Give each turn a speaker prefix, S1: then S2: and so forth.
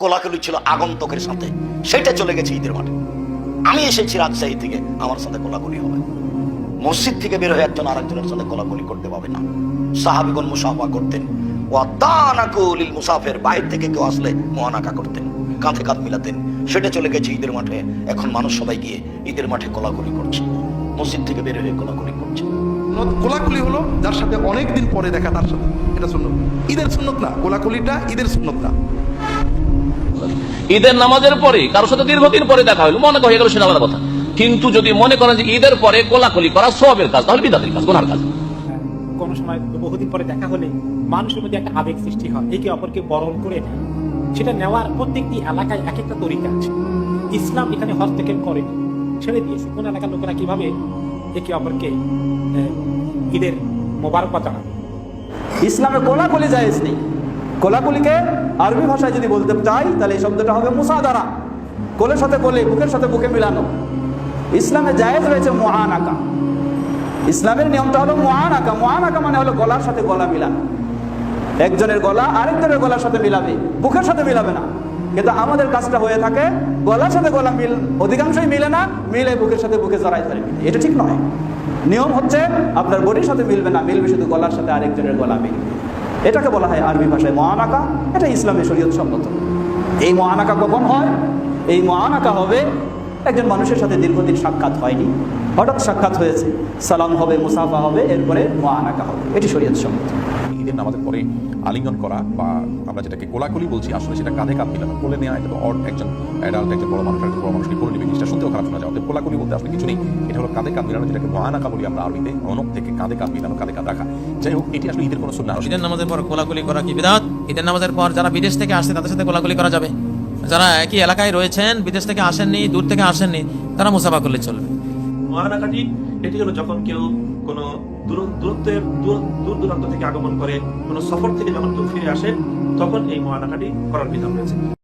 S1: কোলাকুলি ছিল আগন্তকের সাথে, সেটা চলে গেছে ঈদের মাঠে। আমি এসেছি রাজশাহী থেকে, আমার সাথে কোলাকুলি হবে। মসজিদ থেকে বের হয়ে একজন আরেকজনের সাথে কোলাকুলি করতে পাবে না। সাহাবীগণ মুসাফা করতেন। ওয়াদানাকুলিল মুসাফির, বাইরে থেকে কেউ আসলে মুআনাকা করতেন, কাঁধে কাঁধ মিলাতেন। সেটা চলে গেছে ঈদের মাঠে। এখন মানুষ সবাই গিয়ে ঈদের মাঠে কোলাকুলি করছে, মসজিদ থেকে বের হয়ে কোলাকুলি করছে।
S2: কোলাকুলি হলো যার সাথে অনেকদিন পরে দেখা, তার সাথে, এটা সুন্নত। ঈদের সুন্নত না, কোলাকুলিটা ঈদের সুন্নত না।
S3: ঈদের নামাজের পরে কারোর সাথে দীর্ঘদিন পরে দেখা হলো, মনে হয়ে গেল সেটা আলাদা কথা। কিন্তু যদি মনে করেন যে ঈদের পরে কোলাকুলি করা সওয়াবের কাজ, তাহলে বিদআতের কাজ, গুনার কাজ।
S4: কোন সময় বহুদিন পরে দেখা হলে মানুষের মধ্যে একটা আবেগ সৃষ্টি হয়, একে অপরকে বরণ করে নেয়। সেটা নেওয়ার প্রত্যেকটি এলাকায় এক একটা তরিকা আছে। ইসলাম এখানে হস্তক্ষেপ করেনি, ছেড়ে দিয়েছে কোন এলাকার লোকেরা কিভাবে একে অপরকে ঈদের মোবারকবাদ জানাবে।
S5: ইসলামে কোলাকুলি জায়েজ নেই। কোলাকুলিকে আরবি ভাষায় যদি বলতে চাই তাহলে এই শব্দটা হবে মুসাদারা, কোলের সাথে কোলে, বুকের সাথে বুকে মিলানো। ইসলামে জায়েজ রয়েছে মুআনাকা। ইসলামের নিয়মটা হলো মুআনাকা। মুআনাকা মানে হলো গলার সাথে গলা মিলানো। একজনের গলা আরেকজনের গলার সাথে মিলাবে, বুকের সাথে মিলাবে না। কিন্তু আমাদের কাজটা হয়ে থাকে গলার সাথে গলা মিল, অধিকাংশই মিলে না, মিলে বুকের সাথে বুকে জড়াই ধরে মিলে। এটা ঠিক নয়। নিয়ম হচ্ছে আপনার বডির সাথে মিলবে না, মিলবে শুধু গলার সাথে আরেকজনের গলা মিলবে। এটাকে বলা হয় আরবি ভাষায় মুআনাকা। এটা ইসলামে শরীয়ত সম্মত। এই মুআনাকা কখন হয়? এই মুআনাকা হবে একজন মানুষের সাথে দীর্ঘদিন সাক্ষাৎ হয়নি, হঠাৎ সাক্ষাৎ হয়েছে, সালাম হবে, মুসাফা হবে, এরপরে মুআনাকা হবে। এটি শরীয়ত সম্মত।
S6: ঈদের নামাজের পরে আলিঙ্গন করা বা আমরা যেটাকে কোলাকুলি বলছি, আসলে সেটা কাঁধে কাঁধ মিলানো, কোলে নেওয়া। এটা তো একজন অ্যাডাল্ট, একজন বড় মানুষ একজন বড় মানুষকে কোলে নেবে, জিনিসটা শুনতেও খারাপ শোনা যায়। অর্থাৎ কোলাকুলি বলতে আসলে কিছু নেই, এটা হলো কাঁধে কাঁধ মিলানো, যেটাকে মুআনাকা বলি আমরা আরবিতে। অনক থেকে কাঁধে কাঁধ মিলানো, কাঁধে কাঁধ রাখা। যাই হোক, এটি আসলে ঈদের কোনো সুন্নাহ।
S7: ঈদের নামাজের পর কোলাকুলি করা কি বিদআত? ঈদের নামাজের পর যারা বিদেশ থেকে আসছে তাদের সাথে কোলাকুলি করা যাবে। যারা একই এলাকায় রয়েছেন, বিদেশ থেকে আসেননি, দূর থেকে আসেননি, তারা মুসাফা করলে চলবে।
S8: মুআনাকাটি এটি হলো যখন কেউ কোনো দূর দূরান্ত থেকে আগমন করে, কোনো সফর থেকে যখন কেউ ফিরে আসে, তখন এই মুআনাকাটি করার বিধান রয়েছে।